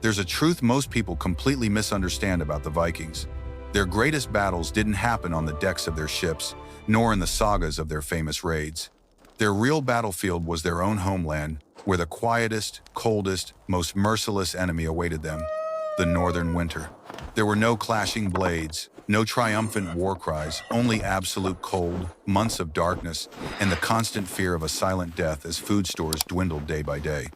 There's a truth most people completely misunderstand about the Vikings. Their greatest battles didn't happen on the decks of their ships, nor in the sagas of their famous raids. Their real battlefield was their own homeland, where the quietest, coldest, most merciless enemy awaited them, the Northern Winter. There were no clashing blades, no triumphant war cries, only absolute cold, months of darkness, and the constant fear of a silent death as food stores dwindled day by day.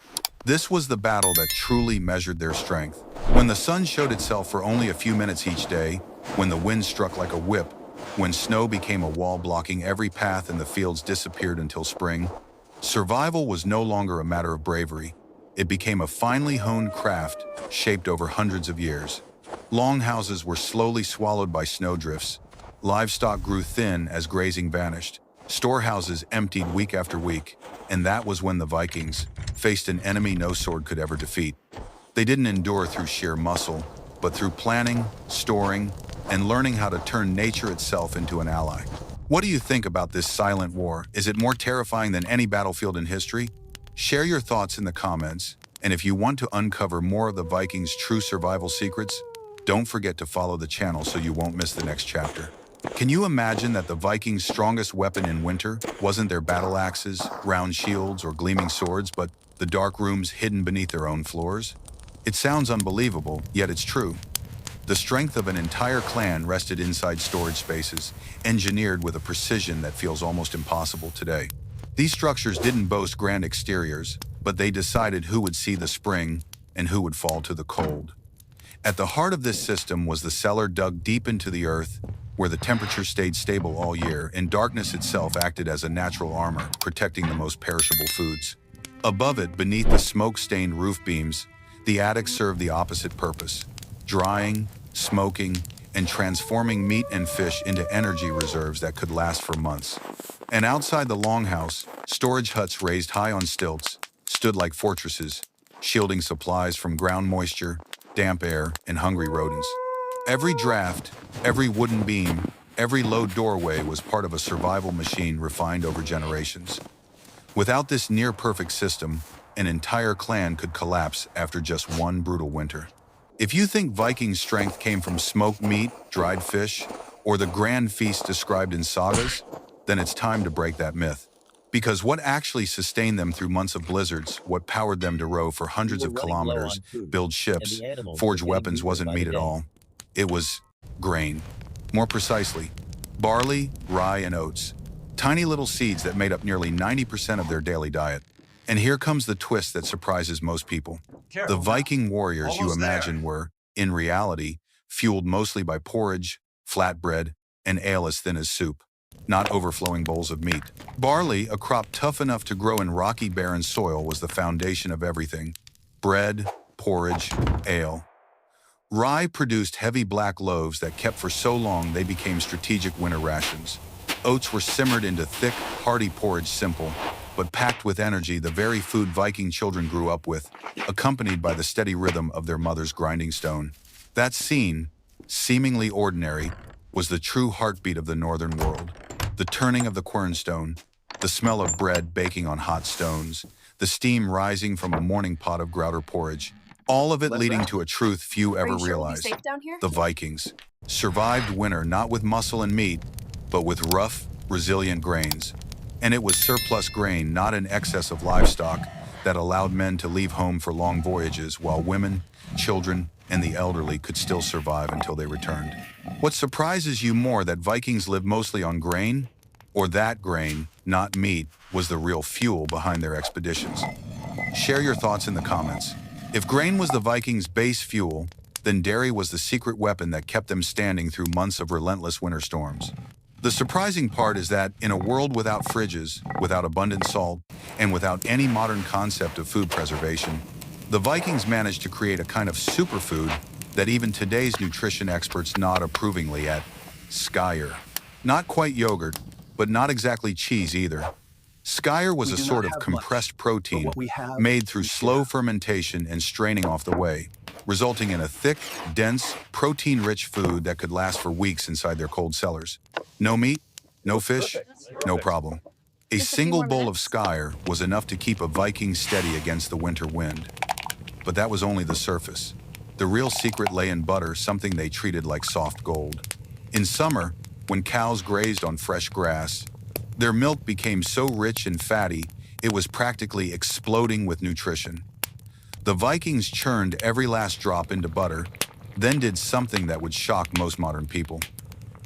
This was the battle that truly measured their strength. When the sun showed itself for only a few minutes each day, when the wind struck like a whip, when snow became a wall blocking every path and the fields disappeared until spring, survival was no longer a matter of bravery. It became a finely honed craft shaped over hundreds of years. Longhouses were slowly swallowed by snowdrifts. Livestock grew thin as grazing vanished. Storehouses emptied week after week, and that was when the Vikings faced an enemy no sword could ever defeat. They didn't endure through sheer muscle, but through planning, storing, and learning how to turn nature itself into an ally. What do you think about this silent war? Is it more terrifying than any battlefield in history? Share your thoughts in the comments, and if you want to uncover more of the Vikings' true survival secrets, don't forget to follow the channel so you won't miss the next chapter. Can you imagine that the Vikings' strongest weapon in winter wasn't their battle axes, round shields, or gleaming swords, but the dark rooms hidden beneath their own floors? It sounds unbelievable, yet it's true. The strength of an entire clan rested inside storage spaces, engineered with a precision that feels almost impossible today. These structures didn't boast grand exteriors, but they decided who would see the spring and who would fall to the cold. At the heart of this system was the cellar dug deep into the earth, where the temperature stayed stable all year and darkness itself acted as a natural armor, protecting the most perishable foods. Above it, beneath the smoke-stained roof beams, the attic served the opposite purpose, drying, smoking, and transforming meat and fish into energy reserves that could last for months. And outside the longhouse, storage huts raised high on stilts stood like fortresses, shielding supplies from ground moisture, damp air, and hungry rodents. Every draft, every wooden beam, every low doorway was part of a survival machine refined over generations. Without this near-perfect system, an entire clan could collapse after just one brutal winter. If you think Viking strength came from smoked meat, dried fish, or the grand feast described in sagas, then it's time to break that myth. Because what actually sustained them through months of blizzards, what powered them to row for hundreds of kilometers, build ships, forge weapons wasn't meat at all. It was grain. More precisely, barley, rye, and oats. Tiny little seeds that made up nearly 90% of their daily diet. And here comes the twist that surprises most people. The Viking warriors you imagine were, in reality, fueled mostly by porridge, flatbread, and ale as thin as soup, not overflowing bowls of meat. Barley, a crop tough enough to grow in rocky, barren soil, was the foundation of everything. Bread, porridge, ale. Rye produced heavy black loaves that kept for so long they became strategic winter rations. Oats were simmered into thick, hearty porridge, simple, but packed with energy, the very food Viking children grew up with, accompanied by the steady rhythm of their mother's grinding stone. That scene, seemingly ordinary, was the true heartbeat of the northern world. The turning of the quernstone, the smell of bread baking on hot stones, the steam rising from a morning pot of grouter porridge, all of it leading to a truth few ever realized. The Vikings survived winter not with muscle and meat, but with rough, resilient grains. And it was surplus grain, not an excess of livestock, that allowed men to leave home for long voyages while women, children, and the elderly could still survive until they returned. What surprises you more, that Vikings lived mostly on grain, or that grain, not meat, was the real fuel behind their expeditions? Share your thoughts in the comments. If grain was the Vikings' base fuel, then dairy was the secret weapon that kept them standing through months of relentless winter storms. The surprising part is that in a world without fridges, without abundant salt, and without any modern concept of food preservation, the Vikings managed to create a kind of superfood that even today's nutrition experts nod approvingly at: skyr. Not quite yogurt, but not exactly cheese either. Skyr was a sort of compressed protein made through slow fermentation and straining off the whey, resulting in a thick, dense, protein-rich food that could last for weeks inside their cold cellars. No meat, no fish, no problem. A single bowl of skyr was enough to keep a Viking steady against the winter wind. But that was only the surface. The real secret lay in butter, something they treated like soft gold. In summer, when cows grazed on fresh grass, their milk became so rich and fatty, it was practically exploding with nutrition. The Vikings churned every last drop into butter, then did something that would shock most modern people.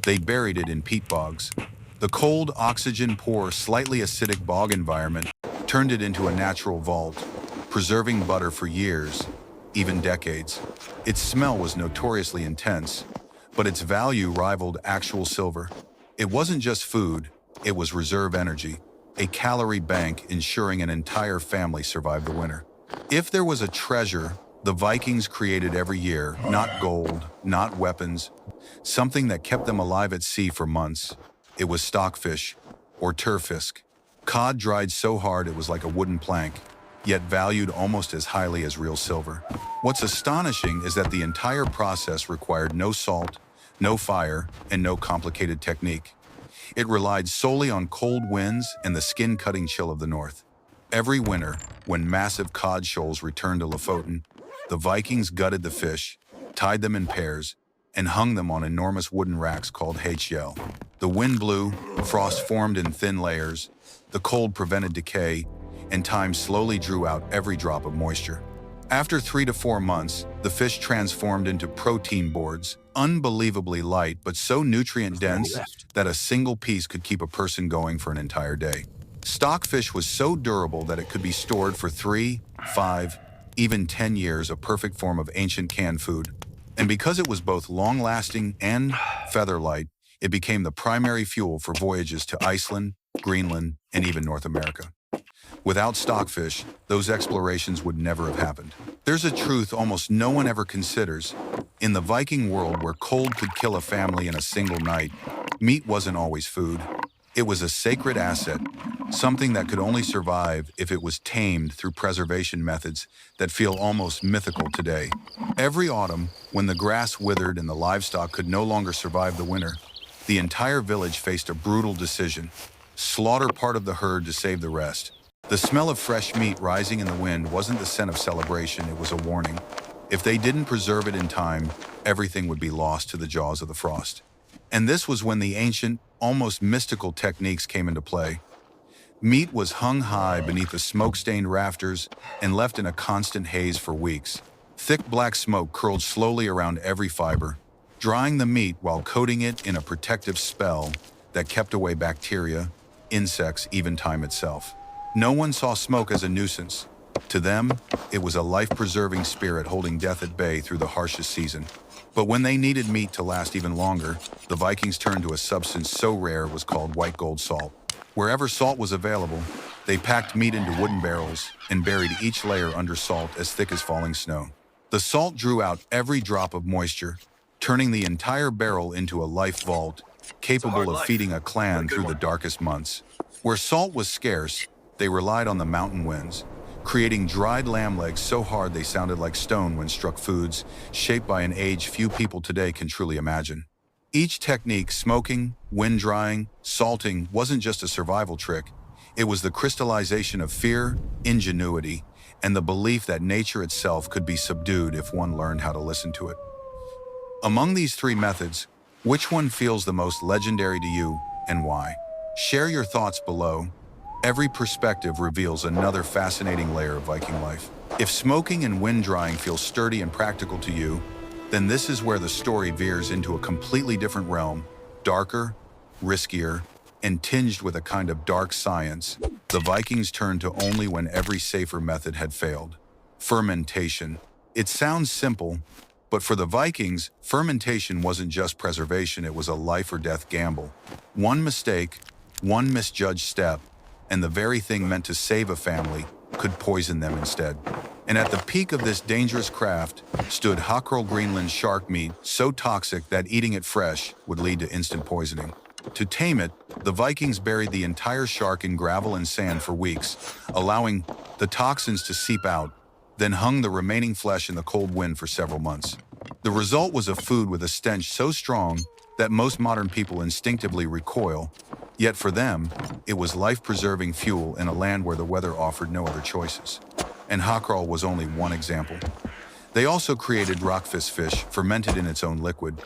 They buried it in peat bogs. The cold, oxygen-poor, slightly acidic bog environment turned it into a natural vault, preserving butter for years, even decades. Its smell was notoriously intense, but its value rivaled actual silver. It wasn't just food, it was reserve energy, a calorie bank ensuring an entire family survived the winter. If there was a treasure the Vikings created every year, not gold, not weapons, something that kept them alive at sea for months, it was stockfish, or turfisk. Cod dried so hard it was like a wooden plank, yet valued almost as highly as real silver. What's astonishing is that the entire process required no salt, no fire, and no complicated technique. It relied solely on cold winds and the skin-cutting chill of the north. Every winter, when massive cod shoals returned to Lofoten, the Vikings gutted the fish, tied them in pairs, and hung them on enormous wooden racks called hjel. The wind blew, frost formed in thin layers, the cold prevented decay, and time slowly drew out every drop of moisture. After 3 to 4 months, the fish transformed into protein boards, unbelievably light but so nutrient-dense that a single piece could keep a person going for an entire day. Stockfish was so durable that it could be stored for 3, 5, even 10 years, a perfect form of ancient canned food. And because it was both long-lasting and feather-light, it became the primary fuel for voyages to Iceland, Greenland, and even North America. Without stockfish, those explorations would never have happened. There's a truth almost no one ever considers. In the Viking world, where cold could kill a family in a single night, meat wasn't always food. It was a sacred asset, something that could only survive if it was tamed through preservation methods that feel almost mythical today. Every autumn, when the grass withered and the livestock could no longer survive the winter, the entire village faced a brutal decision: slaughter part of the herd to save the rest. The smell of fresh meat rising in the wind wasn't the scent of celebration, it was a warning. If they didn't preserve it in time, everything would be lost to the jaws of the frost. And this was when the ancient, almost mystical techniques came into play. Meat was hung high beneath the smoke-stained rafters and left in a constant haze for weeks. Thick black smoke curled slowly around every fiber, drying the meat while coating it in a protective spell that kept away bacteria, insects, even time itself. No one saw smoke as a nuisance. To them, it was a life-preserving spirit holding death at bay through the harshest season. But when they needed meat to last even longer, the Vikings turned to a substance so rare it was called white gold salt. Wherever salt was available, they packed meat into wooden barrels and buried each layer under salt as thick as falling snow. The salt drew out every drop of moisture, turning the entire barrel into a life vault, capable of feeding a clan through the darkest months. Where salt was scarce, they relied on the mountain winds, creating dried lamb legs so hard they sounded like stone when struck, foods shaped by an age few people today can truly imagine. Each technique, smoking, wind drying, salting, wasn't just a survival trick. It was the crystallization of fear, ingenuity, and the belief that nature itself could be subdued if one learned how to listen to it. Among these 3 methods, which one feels the most legendary to you and why? Share your thoughts below. Every perspective reveals another fascinating layer of Viking life. If smoking and wind drying feel sturdy and practical to you, then this is where the story veers into a completely different realm, darker, riskier, and tinged with a kind of dark science the Vikings turned to only when every safer method had failed: fermentation. It sounds simple, but for the Vikings, fermentation wasn't just preservation, it was a life or death gamble. One mistake, one misjudged step, and the very thing meant to save a family could poison them instead. And at the peak of this dangerous craft stood Hakkerl, Greenland shark meat, so toxic that eating it fresh would lead to instant poisoning. To tame it, the Vikings buried the entire shark in gravel and sand for weeks, allowing the toxins to seep out, then hung the remaining flesh in the cold wind for several months. The result was a food with a stench so strong that most modern people instinctively recoil, yet for them, it was life-preserving fuel in a land where the weather offered no other choices. And Hakkerl was only one example. They also created rockfish fish, fermented in its own liquid,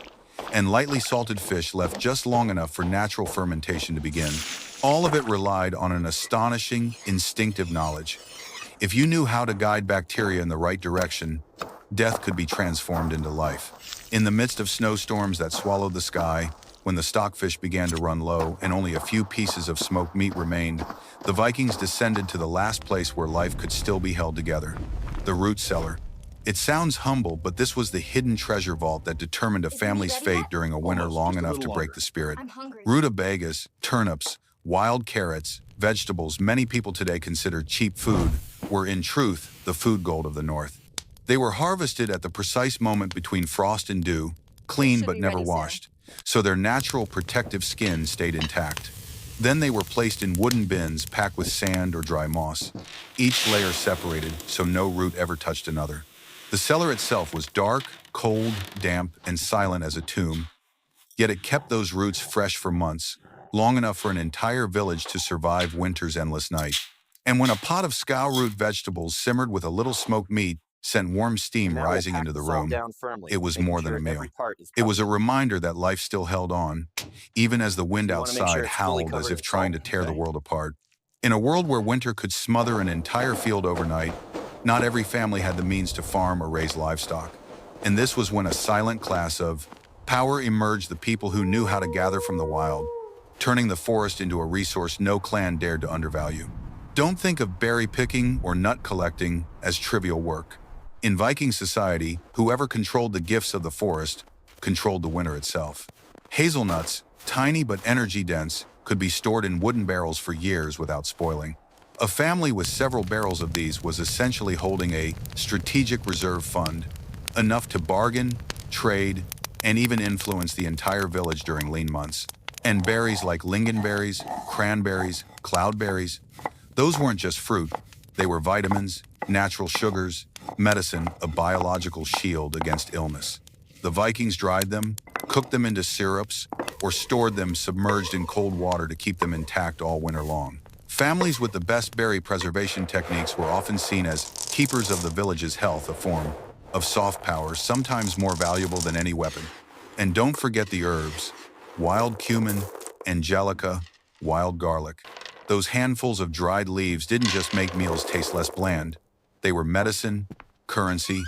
and lightly salted fish left just long enough for natural fermentation to begin. All of it relied on an astonishing, instinctive knowledge. If you knew how to guide bacteria in the right direction, death could be transformed into life. In the midst of snowstorms that swallowed the sky, when the stockfish began to run low and only a few pieces of smoked meat remained, the Vikings descended to the last place where life could still be held together, the root cellar. It sounds humble, but this was the hidden treasure vault that determined a family's fate during a winter long enough to break the spirit. Rutabagas, turnips, wild carrots, vegetables many people today consider cheap food were in truth the food gold of the North. They were harvested at the precise moment between frost and dew, clean but never washed, so their natural protective skin stayed intact. Then they were placed in wooden bins packed with sand or dry moss, each layer separated so no root ever touched another. The cellar itself was dark, cold, damp, and silent as a tomb, yet it kept those roots fresh for months, long enough for an entire village to survive winter's endless night. And when a pot of scow root vegetables simmered with a little smoked meat sent warm steam rising into the room, it was more than a meal. It was a reminder that life still held on, even as the wind outside howled as if trying to tear the world apart. In a world where winter could smother an entire field overnight, not every family had the means to farm or raise livestock. And this was when a silent class of power emerged, the people who knew how to gather from the wild, turning the forest into a resource no clan dared to undervalue. Don't think of berry picking or nut collecting as trivial work. In Viking society, whoever controlled the gifts of the forest controlled the winter itself. Hazelnuts, tiny but energy-dense, could be stored in wooden barrels for years without spoiling. A family with several barrels of these was essentially holding a strategic reserve fund, enough to bargain, trade, and even influence the entire village during lean months. And berries like lingonberries, cranberries, cloudberries, those weren't just fruit. They were vitamins, natural sugars, medicine, a biological shield against illness. The Vikings dried them, cooked them into syrups, or stored them submerged in cold water to keep them intact all winter long. Families with the best berry preservation techniques were often seen as keepers of the village's health, a form of soft power, sometimes more valuable than any weapon. And don't forget the herbs: wild cumin, angelica, wild garlic. Those handfuls of dried leaves didn't just make meals taste less bland. They were medicine, currency,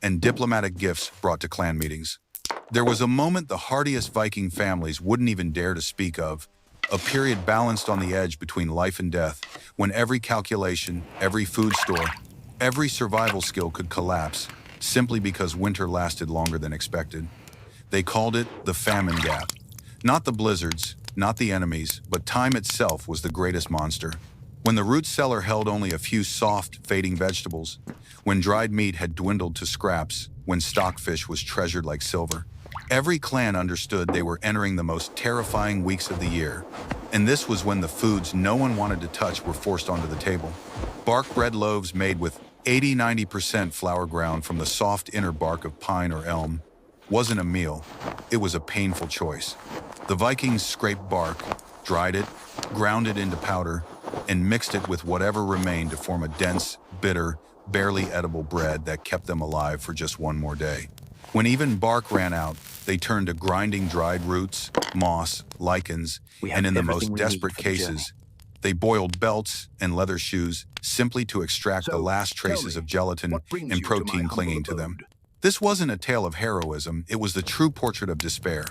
and diplomatic gifts brought to clan meetings. There was a moment the hardiest Viking families wouldn't even dare to speak of, a period balanced on the edge between life and death, when every calculation, every food store, every survival skill could collapse, simply because winter lasted longer than expected. They called it the famine gap. Not the blizzards, not the enemies, but time itself was the greatest monster. When the root cellar held only a few soft, fading vegetables, when dried meat had dwindled to scraps, when stockfish was treasured like silver, every clan understood they were entering the most terrifying weeks of the year. And this was when the foods no one wanted to touch were forced onto the table. Bark bread loaves made with 80–90% flour ground from the soft inner bark of pine or elm wasn't a meal, it was a painful choice. The Vikings scraped bark, dried it, ground it into powder, and mixed it with whatever remained to form a dense, bitter, barely edible bread that kept them alive for just one more day. When even bark ran out, they turned to grinding dried roots, moss, lichens, and in the most desperate cases, they boiled belts and leather shoes simply to extract the last traces of gelatin and protein clinging to them. This wasn't a tale of heroism, it was the true portrait of despair.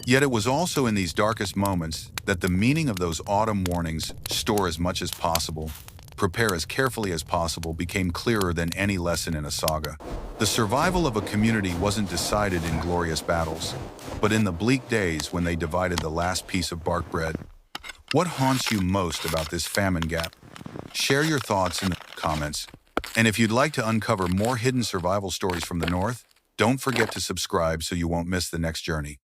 Yet it was also in these darkest moments that the meaning of those autumn warnings, store as much as possible, prepare as carefully as possible, became clearer than any lesson in a saga. The survival of a community wasn't decided in glorious battles, but in the bleak days when they divided the last piece of bark bread. What haunts you most about this famine gap? Share your thoughts in the comments. And if you'd like to uncover more hidden survival stories from the North, don't forget to subscribe so you won't miss the next journey.